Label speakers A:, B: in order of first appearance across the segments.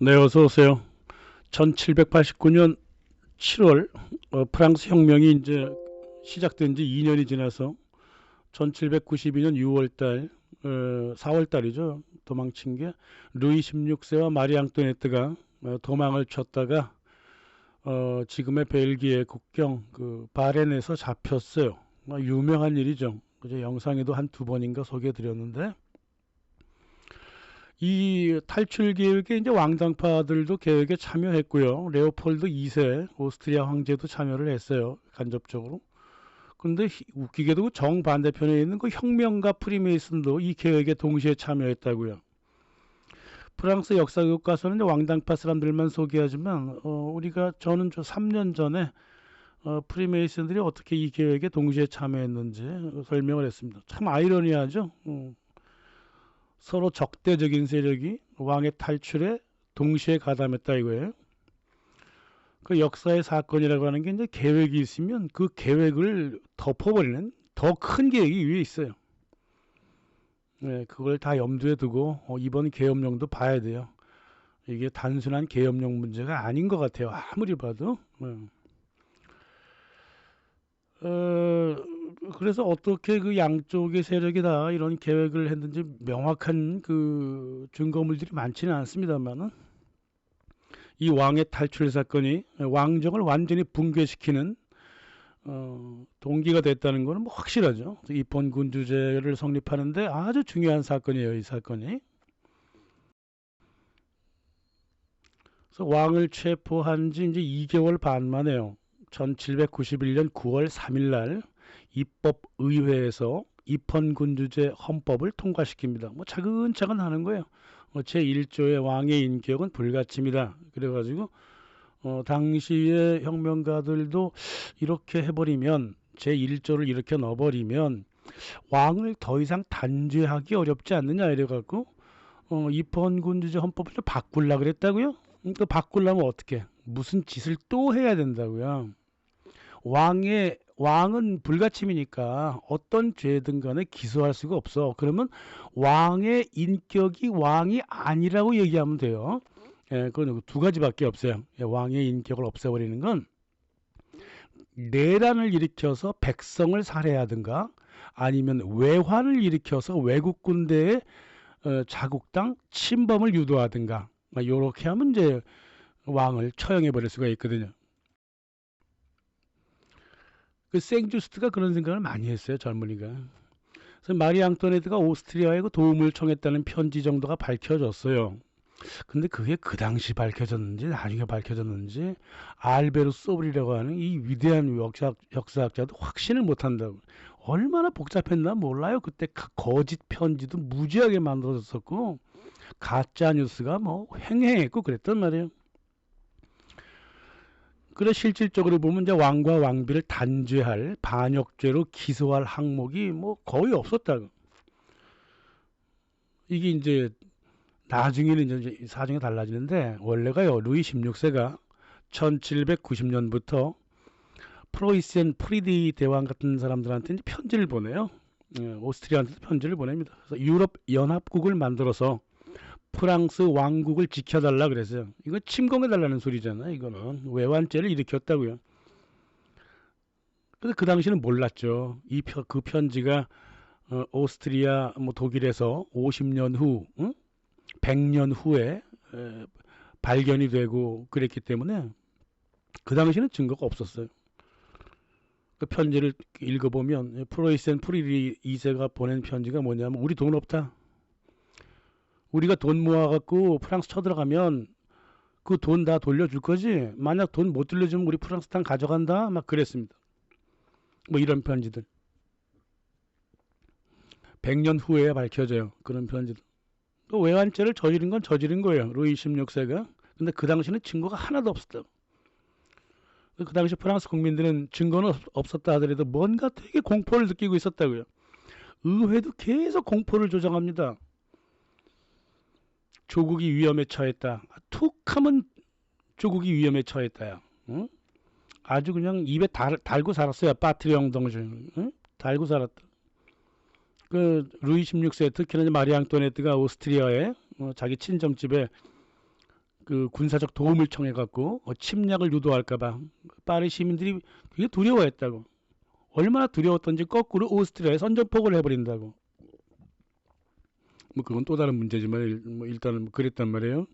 A: 네, 어서 오세요. 1789년 7월 프랑스 혁명이 이제 시작된 지 2년이 지나서 1792년 6월 달, 4월 달이죠. 도망친 게 루이 16세와 마리 앙토네트가 도망을 쳤다가 지금의 벨기에 국경 그 바렌에서 잡혔어요. 유명한 일이죠. 그제 영상에도 한 두 번인가 소개해 드렸는데 이 탈출 계획에 이제 왕당파들도 계획에 참여했고요. 레오폴드 2세 오스트리아 황제도 참여를 했어요. 간접적으로. 근데 웃기게도 정반대편에 있는 그 혁명가 프리메이슨도 이 계획에 동시에 참여했다고요. 프랑스 역사 교과서는 왕당파 사람들만 소개하지만 우리가 저는 3년 전에 프리메이슨들이 어떻게 이 계획에 동시에 참여했는지 설명을 했습니다. 참 아이러니하죠. 서로 적대적인 세력이 왕의 탈출에 동시에 가담했다 이거예요. 그 역사의 사건이라고 하는 게 이제 계획이 있으면 그 계획을 덮어버리는 더 큰 계획이 위에 있어요. 네, 그걸 다 염두에 두고 이번 계엄령도 봐야 돼요. 이게 단순한 계엄령 문제가 아닌 것 같아요. 아무리 봐도. 어, 그래서 어떻게 그 양쪽의 세력이 다 이런 계획을 했는지 명확한 그 증거물들이 많지는 않습니다만은 이 왕의 탈출 사건이 왕정을 완전히 붕괴시키는 동기가 됐다는 것은 뭐 확실하죠. 입헌 군주제를 성립하는데 아주 중요한 사건이에요, 이 사건이. 그래서 왕을 체포한 지 이제 2개월 반 만에요. 1791년 9월 3일 날 입법의회에서 입헌군주제 헌법을 통과시킵니다. 뭐 차근차근 하는 거예요. 제1조의 왕의 인격은 불가침이다. 그래가지고 당시의 혁명가들도 이렇게 해버리면 제1조를 이렇게 넣어버리면 왕을 더 이상 단죄하기 어렵지 않느냐 이래갖고 입헌군주제 헌법을 좀 바꾸려고 그랬다고요? 또 바꾸려면 어떻게? 무슨 짓을 또 해야 된다고요? 왕은 불가침이니까 어떤 죄든 간에 기소할 수가 없어. 그러면 왕의 인격이 왕이 아니라고 얘기하면 돼요. 예, 그건 두 가지밖에 없어요. 예, 왕의 인격을 없애버리는 건 내란을 일으켜서 백성을 살해하든가 아니면 외환을 일으켜서 외국 군대의 자국당 침범을 유도하든가 이렇게 하면 이제 왕을 처형해 버릴 수가 있거든요. 그 생주스트가 그런 생각을 많이 했어요, 젊은이가. 그래서 마리 앙토네트가 오스트리아에 그 도움을 청했다는 편지 정도가 밝혀졌어요. 근데 그게 그 당시 밝혀졌는지 나중에 밝혀졌는지 알베르 소브리라고 하는 이 위대한 역사학자도 확신을 못한다고. 얼마나 복잡했나 몰라요. 그때 거짓 편지도 무지하게 만들어졌었고 가짜 뉴스가 뭐 횡행했고 그랬단 말이에요. 그래 실질적으로 보면 이제 왕과 왕비를 단죄할 반역죄로 기소할 항목이 뭐 거의 없었다. 이게 이제 나중에는 이제 사정이 달라지는데 원래가요 루이 16세가 1790년부터 프로이센 프리디 대왕 같은 사람들한테 이제 편지를 보내요. 오스트리아한테 편지를 보냅니다. 그래서 유럽 연합국을 만들어서 프랑스 왕국을 지켜달라 그랬어요. 이거 침공해달라는 소리잖아요. 이거는 외환죄를 일으켰다고요. 근데 그 당시는 몰랐죠. 그 편지가 오스트리아, 뭐 독일에서 50년 후, 응? 100년 후에 발견이 되고 그랬기 때문에 그 당시는 증거가 없었어요. 그 편지를 읽어보면 프로이센 프리리 2세가 보낸 편지가 뭐냐면 우리 돈 없다. 우리가 돈 모아갖고 프랑스 쳐들어가면 그 돈 다 돌려줄 거지. 만약 돈 못 돌려주면 우리 프랑스 땅 가져간다. 막 그랬습니다. 뭐 이런 편지들. 100년 후에 밝혀져요. 그런 편지들. 또 외환죄를 저지른 건 저지른 거예요. 루이 16세가. 근데 그 당시는 증거가 하나도 없었다. 그 당시 프랑스 국민들은 증거는 없었다 하더라도 뭔가 되게 공포를 느끼고 있었다고요. 의회도 계속 공포를 조장합니다. 조국이 위험에 처했다. 툭 하면 조국이 위험에 처했다야. 응? 아주 그냥 입에 달고 살았어요. 파트리옹 동주. 응? 달고 살았다. 그 루이 16세 특히나 마리 앙토네트가 오스트리아에 자기 친정집에 그 군사적 도움을 청해 갖고 침략을 유도할까봐 파리 시민들이 그게 두려워했다고. 얼마나 두려웠던지 거꾸로 오스트리아에 선전포고를 해버린다고. 뭐 그건 또 다른 문제지만 뭐 일단은 뭐 그랬단 말이에요.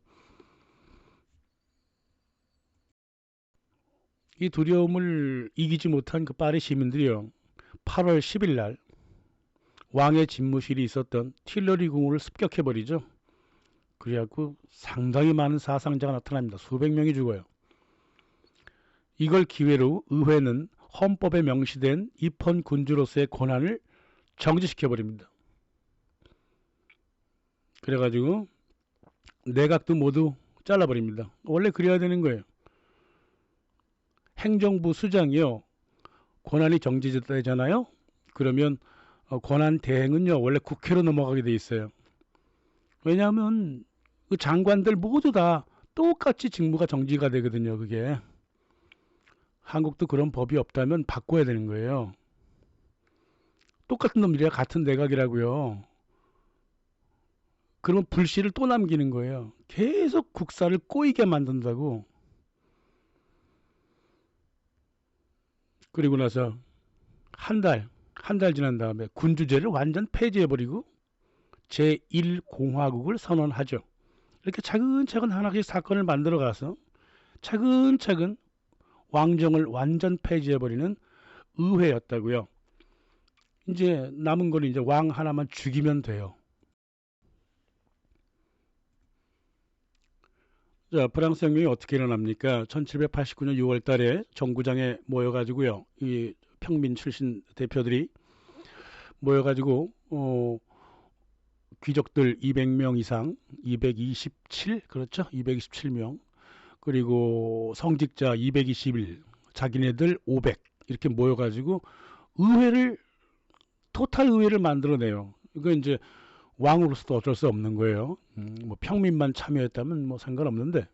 A: 이 두려움을 이기지 못한 그 파리 시민들이요. 8월 10일 날 왕의 집무실이 있었던 틸러리 궁을 습격해버리죠. 그래갖고 상당히 많은 사상자가 나타납니다. 수백 명이 죽어요. 이걸 기회로 의회는 헌법에 명시된 입헌 군주로서의 권한을 정지시켜버립니다. 그래가지고 내각도 모두 잘라버립니다. 원래 그래야 되는 거예요. 행정부 수장이요. 권한이 정지되잖아요. 그러면 권한 대행은요. 원래 국회로 넘어가게 돼 있어요. 왜냐하면 그 장관들 모두 다 똑같이 직무가 정지가 되거든요. 그게. 한국도 그런 법이 없다면 바꿔야 되는 거예요. 똑같은 놈들이야 같은 내각이라고요. 그러면 불씨를 또 남기는 거예요. 계속 국사를 꼬이게 만든다고. 그리고 나서 한 달 지난 다음에 군주제를 완전 폐지해버리고 제1공화국을 선언하죠. 이렇게 차근차근 하나씩 사건을 만들어가서 차근차근 왕정을 완전 폐지해버리는 의회였다고요. 이제 남은 거는 이제 왕 하나만 죽이면 돼요. 자, 프랑스 혁명이 어떻게 일어납니까? 1789년 6월 달에 정구장에 모여가지고요. 이 평민 출신 대표들이 모여가지고 귀족들 200명 이상, 227 그렇죠? 227명. 그리고 성직자 221, 자기네들 500 이렇게 모여가지고 의회를 토탈 의회를 만들어내요. 이거 이제 왕으로서도 어쩔 수 없는 거예요. 뭐 평민만 참여했다면 뭐 상관없는데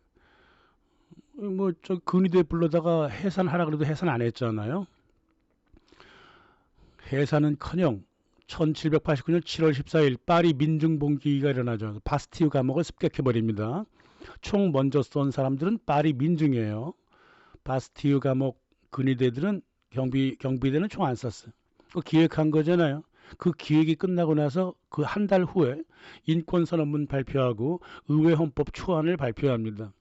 A: 뭐 저 근위대 불러다가 해산하라 그래도 해산 안 했잖아요. 해산은커녕 1789년 7월 14일 파리 민중봉기가 일어나죠. 바스티유 감옥을 습격해버립니다. 총 먼저 쏜 사람들은 파리 민중이에요. 바스티유 감옥 근위대들은 경비대는 총 안 쐈어요. 그 기획한 거잖아요. 그 기획이 끝나고 나서 그 한 달 후에 인권선언문 발표하고 의회 헌법 초안을 발표합니다.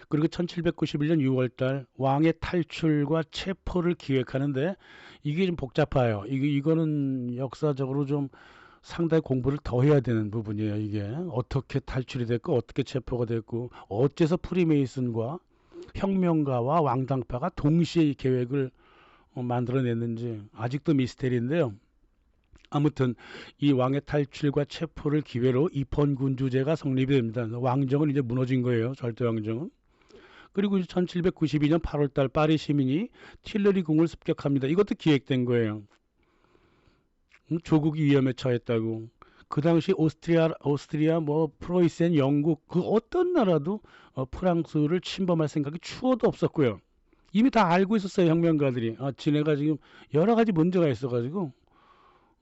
A: 그리고 1791년 6월달 왕의 탈출과 체포를 기획하는데 이게 좀 복잡해요. 이거는 역사적으로 좀 상당히 공부를 더 해야 되는 부분이에요. 이게 어떻게 탈출이 됐고 어떻게 체포가 됐고 어째서 프리메이슨과 혁명가와 왕당파가 동시에 이 계획을 만들어냈는지 아직도 미스테리인데요. 아무튼 이 왕의 탈출과 체포를 기회로 입헌군주제가 성립이 됩니다. 왕정은 이제 무너진 거예요. 절대왕정은. 그리고 1792년 8월달 파리 시민이 틸러리 궁을 습격합니다. 이것도 기획된 거예요. 조국이 위험에 처했다고. 그 당시 오스트리아, 뭐 프로이센, 영국 그 어떤 나라도 프랑스를 침범할 생각이 추호도 없었고요. 이미 다 알고 있었어요. 혁명가들이. 지네가 지금 여러 가지 문제가 있어가지고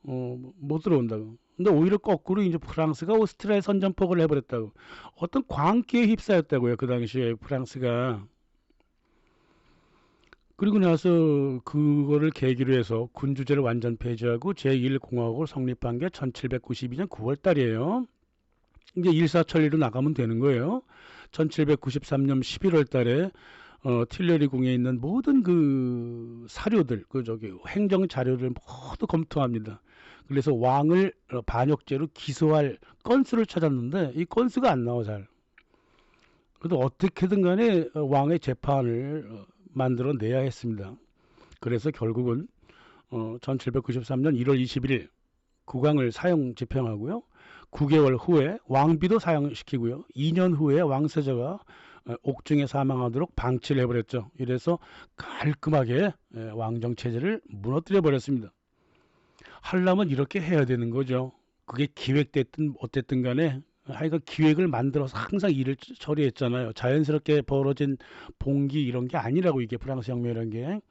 A: 못 들어온다고. 근데 오히려 거꾸로 이제 프랑스가 오스트리아에 선전포고를 해버렸다고. 어떤 광기에 휩싸였다고요. 그 당시에 프랑스가. 그리고 나서 그거를 계기로 해서 군주제를 완전 폐지하고 제1공화국을 성립한 게 1792년 9월 달이에요. 이제 일사천리로 나가면 되는 거예요. 1793년 11월 달에 틸러리 궁에 있는 모든 그 사료들, 그 저기 행정 자료를 모두 검토합니다. 그래서 왕을 반역죄로 기소할 건수를 찾았는데 이 건수가 안 나와 잘. 그래도 어떻게든 간에 왕의 재판을 만들어내야 했습니다. 그래서 결국은 1793년 1월 21일 국왕을 사형 집행하고요. 9개월 후에 왕비도 사형시키고요. 2년 후에 왕세자가 옥중에 사망하도록 방치를 해버렸죠. 이래서 깔끔하게 왕정 체제를 무너뜨려 버렸습니다. 하려면 이렇게 해야 되는 거죠. 그게 기획됐든 어쨌든 간에 하여간 기획을 만들어서 항상 일을 처리했잖아요. 자연스럽게 벌어진 봉기 이런 게 아니라고 이게 프랑스 혁명이라는 게.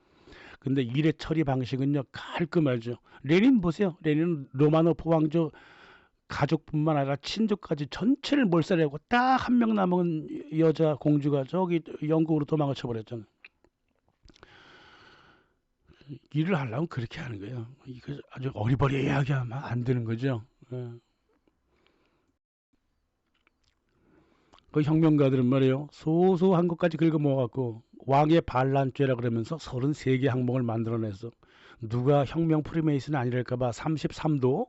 A: 근데 일의 처리 방식은요 깔끔하죠. 레닌 보세요. 레닌은 로마노프 왕조 가족뿐만 아니라 친족까지 전체를 몰살하고 딱 한 명 남은 여자 공주가 저기 영국으로 도망쳐 버렸잖아요. 일을 하려면 그렇게 하는 거예요. 이거 아주 어리버리하게 하면 안 되는 거죠. 예. 그 혁명가들은 말이에요. 소소한 것까지 긁어 모아갖고 왕의 반란죄라 그러면서 33개 항목을 만들어내서 누가 혁명 프리메이슨 아니랄까봐 33도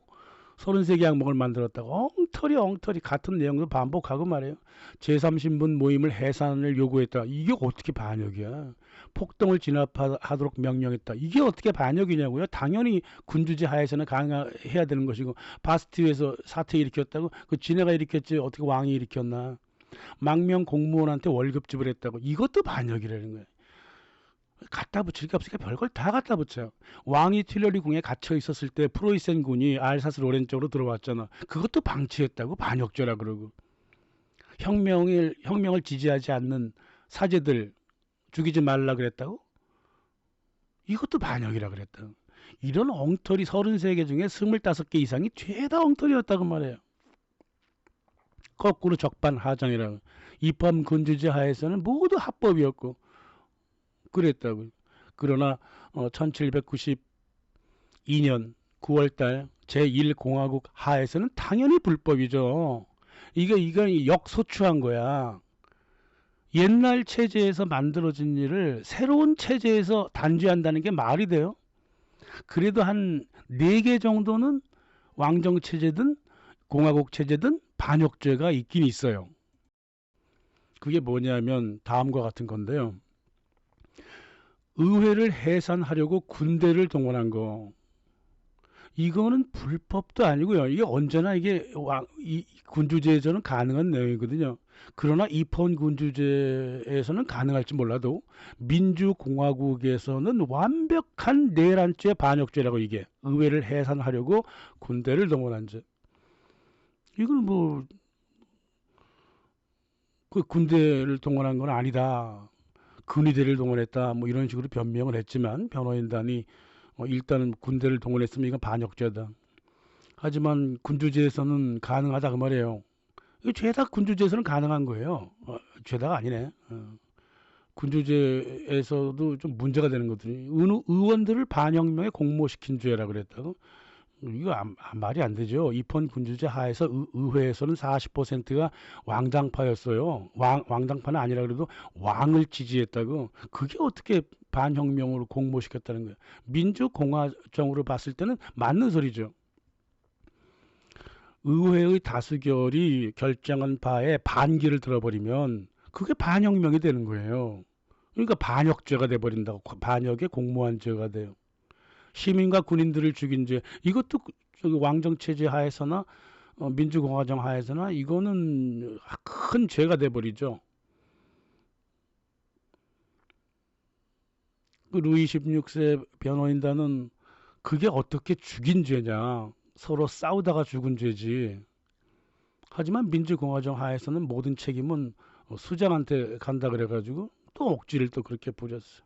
A: 33개 항목을 만들었다고 엉터리 같은 내용도 반복하고 말이에요. 제3신분 모임을 해산을 요구했다. 이게 어떻게 반역이야? 폭동을 진압하도록 명령했다. 이게 어떻게 반역이냐고요? 당연히 군주제 하에서는 강행해야 되는 것이고 바스티유에서 사태 일으켰다고 그 지네가 일으켰지 어떻게 왕이 일으켰나? 망명 공무원한테 월급 지불했다고 이것도 반역이라는 거예요. 갖다 붙일 게 없으니까 별걸 다 갖다 붙여요. 왕이 틸러리 궁에 갇혀 있었을 때 프로이센 군이 알사스 로렌 쪽으로 들어왔잖아. 그것도 방치했다고 반역죄라 그러고 혁명을 지지하지 않는 사제들 죽이지 말라 그랬다고 이것도 반역이라 그랬다. 이런 엉터리 33개 중에 25개 이상이 죄다 엉터리였다고 말해요. 거꾸로 적반하장이라고. 입헌 군주제 하에서는 모두 합법이었고 그랬다고. 그러나 1792년 9월달 제1공화국 하에서는 당연히 불법이죠. 이거 역소추한 거야. 옛날 체제에서 만들어진 일을 새로운 체제에서 단죄한다는 게 말이 돼요? 그래도 한 4개 정도는 왕정 체제든 공화국 체제든 반역죄가 있긴 있어요. 그게 뭐냐면 다음과 같은 건데요. 의회를 해산하려고 군대를 동원한 거. 이거는 불법도 아니고요. 이게 언제나 이 군주제에서는 가능한 내용이거든요. 그러나 입헌 군주제에서는 가능할지 몰라도 민주공화국에서는 완벽한 내란죄 반역죄라고 이게 의회를 해산하려고 군대를 동원한 죄. 이건 뭐 그 군대를 동원한 건 아니다. 근위대를 동원했다. 뭐 이런 식으로 변명을 했지만 변호인단이 일단은 군대를 동원했으면 이건 반역죄다. 하지만 군주제에서는 가능하다 그 말이에요. 이거 죄다 군주제에서는 가능한 거예요. 죄다가 아니네. 군주제에서도 좀 문제가 되는 것들이 의원들을 반혁명에 공모시킨 죄라 그랬다고. 이거 말이 안 되죠. 입헌 군주제 하에서 의회에서는 40%가 왕당파였어요. 왕당파는 아니라 그래도 왕을 지지했다고. 그게 어떻게 반혁명으로 공모시켰다는 거예요. 민주공화정으로 봤을 때는 맞는 소리죠. 의회의 다수결이 결정한 바에 반기를 들어버리면 그게 반혁명이 되는 거예요. 그러니까 반역죄가 돼버린다고. 반역에 공모한 죄가 돼요. 시민과 군인들을 죽인 죄 이것도 저기 왕정체제 하에서나 민주공화정 하에서나 이거는 큰 죄가 돼버리죠. 그 루이 16세 변호인단은 그게 어떻게 죽인 죄냐. 서로 싸우다가 죽은 죄지. 하지만 민주공화정 하에서는 모든 책임은 수장한테 간다 그래가지고 또 억지를 또 그렇게 부렸어.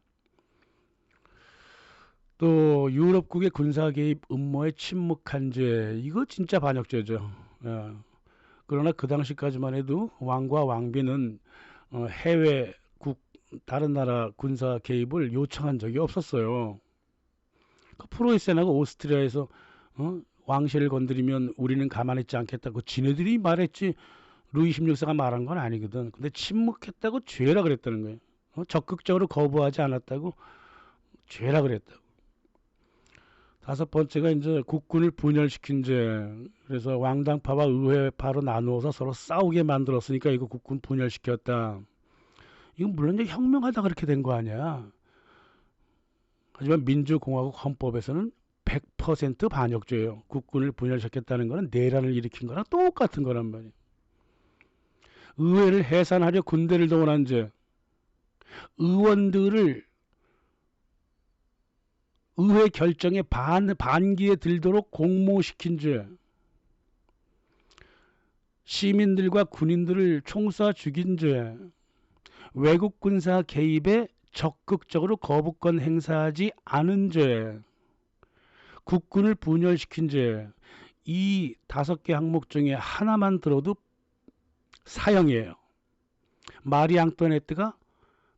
A: 또 유럽국의 군사 개입 음모에 침묵한 죄 이거 진짜 반역죄죠. 예. 그러나 그 당시까지만 해도 왕과 왕비는 해외국 다른 나라 군사 개입을 요청한 적이 없었어요. 그 프로이센하고 오스트리아에서 왕실을 건드리면 우리는 가만히 있지 않겠다고 지네들이 말했지 루이 16세가 말한 건 아니거든. 근데 침묵했다고 죄라 그랬다는 거예요. 적극적으로 거부하지 않았다고 죄라 그랬다고. 다섯 번째가 이제 국군을 분열시킨 죄. 그래서 왕당파와 의회파로 나누어서 서로 싸우게 만들었으니까 이거 국군 분열시켰다. 이건 물론 이제 혁명하다 그렇게 된 거 아니야. 하지만 민주공화국 헌법에서는 100% 반역죄예요. 국군을 분열시켰다는 거는 내란을 일으킨 거랑 똑같은 거란 말이에요. 의회를 해산하려 군대를 동원한 죄. 의원들을 의회 결정에 반기에 들도록 공모시킨 죄. 시민들과 군인들을 총쏴 죽인 죄. 외국 군사 개입에 적극적으로 거부권 행사하지 않은 죄. 국군을 분열시킨 죄. 이 5개 항목 중에 하나만 들어도 사형이에요. 마리 앙뚜아네트가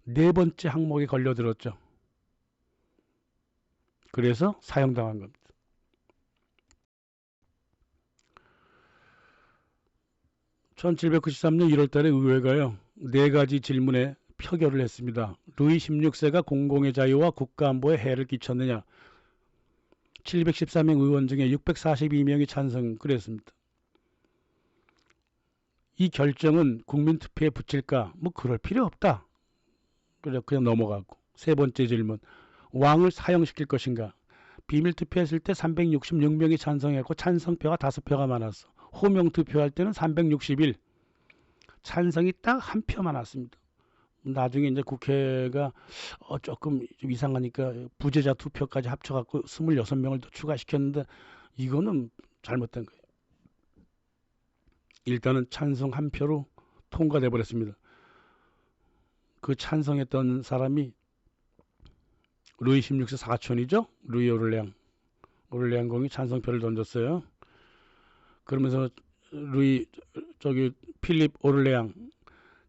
A: 4번째 항목에 걸려들었죠. 그래서 사형당한 겁니다. 1793년 1월달에 의회가요, 4가지 질문에 표결을 했습니다. 루이 16세가 공공의 자유와 국가안보에 해를 끼쳤느냐. 713명 의원 중에 642명이 찬성 그랬습니다. 이 결정은 국민투표에 붙일까? 뭐 그럴 필요 없다. 그냥 넘어가고. 3번째 질문. 왕을 사형시킬 것인가? 비밀투표했을 때 366명이 찬성했고 찬성표가 5표가 많았어. 호명투표할 때는 361. 찬성이 딱 1표 많았습니다. 나중에 이제 국회가 조금 좀 이상하니까 부재자 투표까지 합쳐갖고 26명을 더 추가시켰는데 이거는 잘못된 거예요. 일단은 찬성 1표로 통과돼 버렸습니다. 그 찬성했던 사람이 루이 16세 사촌이죠. 루이 오를레앙 공이 찬성표를 던졌어요. 그러면서 필립 오를레앙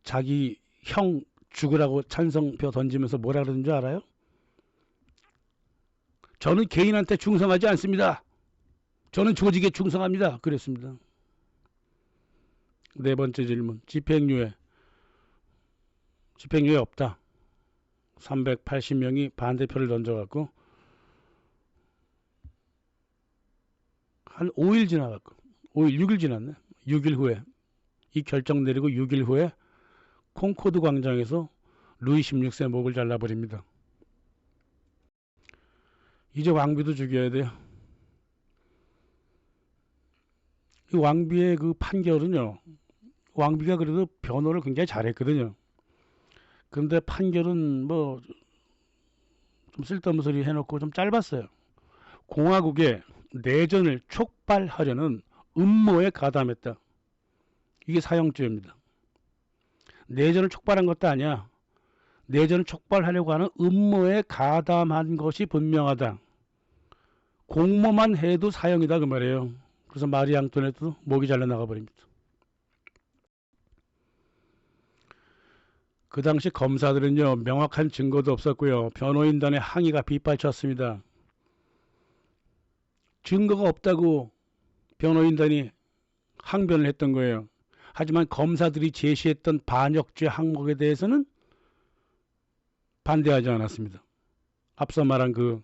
A: 자기 형 죽으라고 찬성표 던지면서 뭐라 그러는 줄 알아요? 저는 개인한테 충성하지 않습니다. 저는 조직에 충성합니다. 그랬습니다. 4번째 질문. 집행유예 없다. 380명이 반대표를 던져갖고 한 5일 지나갖고 6일 지났네. 6일 후에 이 결정 내리고 6일 후에 콩코드 광장에서 루이 16세 목을 잘라버립니다. 이제 왕비도 죽여야 돼요. 이 왕비의 그 판결은요, 왕비가 그래도 변호를 굉장히 잘했거든요. 그런데 판결은 뭐 좀 쓸데없는 소리 해놓고 좀 짧았어요. 공화국의 내전을 촉발하려는 음모에 가담했다. 이게 사형죄입니다. 내전을 촉발한 것도 아니야. 내전을 촉발하려고 하는 음모에 가담한 것이 분명하다. 공모만 해도 사형이다 그 말이에요. 그래서 마리 앙뚜아네트도 목이 잘려나가 버립니다. 그 당시 검사들은요, 명확한 증거도 없었고요. 변호인단의 항의가 빗발쳤습니다. 증거가 없다고 변호인단이 항변을 했던 거예요. 하지만 검사들이 제시했던 반역죄 항목에 대해서는 반대하지 않았습니다. 앞서 말한 그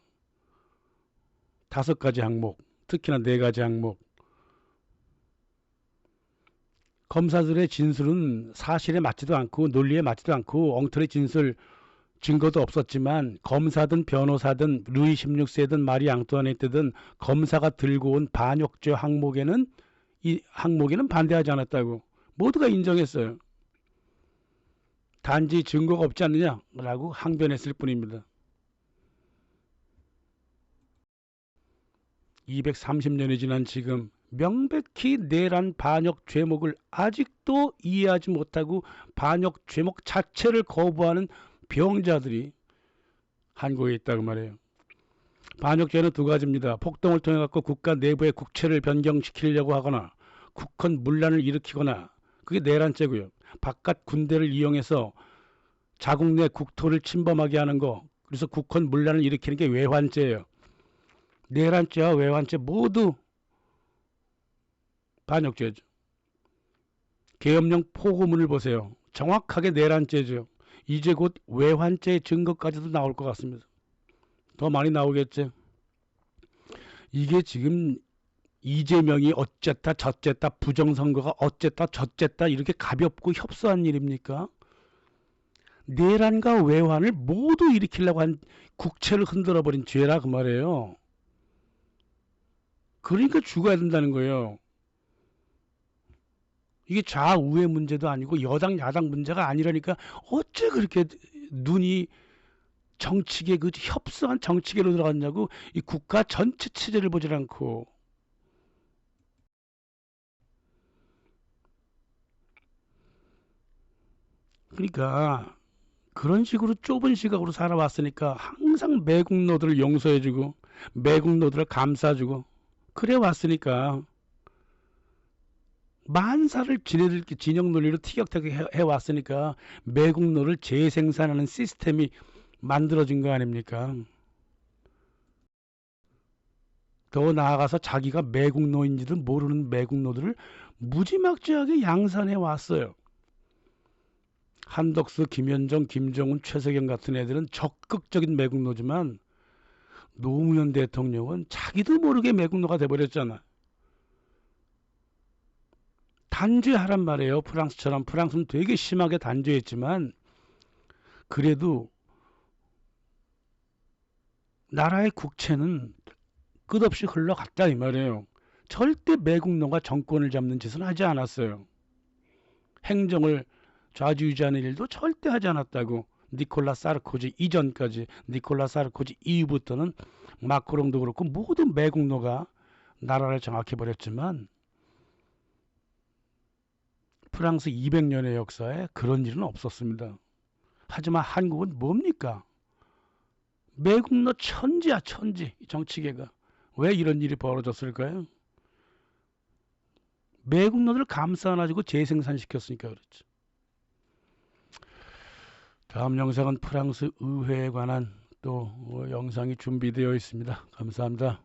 A: 5가지 항목, 특히나 4가지 항목. 검사들의 진술은 사실에 맞지도 않고 논리에 맞지도 않고 엉터리 진술, 증거도 없었지만 검사든 변호사든 루이 16세든 마리 앙뚜아네트든 검사가 들고 온 반역죄 항목에는 반대하지 않았다고 모두가 인정했어요. 단지 증거가 없지 않느냐라고 항변했을 뿐입니다. 230년이 지난 지금 명백히 내란 반역 죄목을 아직도 이해하지 못하고 반역 죄목 자체를 거부하는 병자들이 한국에 있다고 말해요. 반역죄는 2가지입니다. 폭동을 통해 갖고 국가 내부의 국채를 변경시키려고 하거나 국헌 문란을 일으키거나, 그게 내란죄고요. 바깥 군대를 이용해서 자국 내 국토를 침범하게 하는 거, 그래서 국헌 문란을 일으키는 게 외환죄예요. 내란죄와 외환죄 모두 반역죄죠. 계엄령 포고문을 보세요. 정확하게 내란죄죠. 이제 곧 외환죄 증거까지도 나올 것 같습니다. 더 많이 나오겠죠. 이게 지금 이재명이 어쨌다 저쨌다, 부정선거가 어쨌다 저쨌다 이렇게 가볍고 협소한 일입니까? 내란과 외환을 모두 일으키려고 한 국채를 흔들어버린 죄라 그 말이에요. 그러니까 죽어야 된다는 거예요. 이게 좌우의 문제도 아니고 여당 야당 문제가 아니라니까 어째 그렇게 눈이 정치계, 그 협소한 정치계로 들어갔냐고. 이 국가 전체 체제를 보질 않고. 그러니까 그런 식으로 좁은 시각으로 살아왔으니까 항상 매국노들을 용서해주고 매국노들을 감싸주고 그래 왔으니까 만사를 지네들 진영 논리로 티격태격 해왔으니까 매국노를 재생산하는 시스템이 만들어진 거 아닙니까? 더 나아가서 자기가 매국노인지도 모르는 매국노들을 무지막지하게 양산해 왔어요. 한덕수, 김현정, 김정은, 최석영 같은 애들은 적극적인 매국노지만 노무현 대통령은 자기도 모르게 매국노가 돼버렸잖아. 단죄하란 말이에요. 프랑스처럼. 프랑스는 되게 심하게 단죄했지만 그래도 나라의 국채는 끝없이 흘러갔다 이 말이에요. 절대 매국노가 정권을 잡는 짓은 하지 않았어요. 행정을 좌지우지하는 일도 절대 하지 않았다고. 니콜라 사르코지 이전까지, 니콜라 사르코지 이후부터는 마크롱도 그렇고 모든 매국노가 나라를 장악해버렸지만 프랑스 200년의 역사에 그런 일은 없었습니다. 하지만 한국은 뭡니까? 매국노 천지야 천지. 정치계가. 왜 이런 일이 벌어졌을까요? 매국노들 감싸가지고 재생산시켰으니까 그렇지. 다음 영상은 프랑스 의회에 관한 또 영상이 준비되어 있습니다. 감사합니다.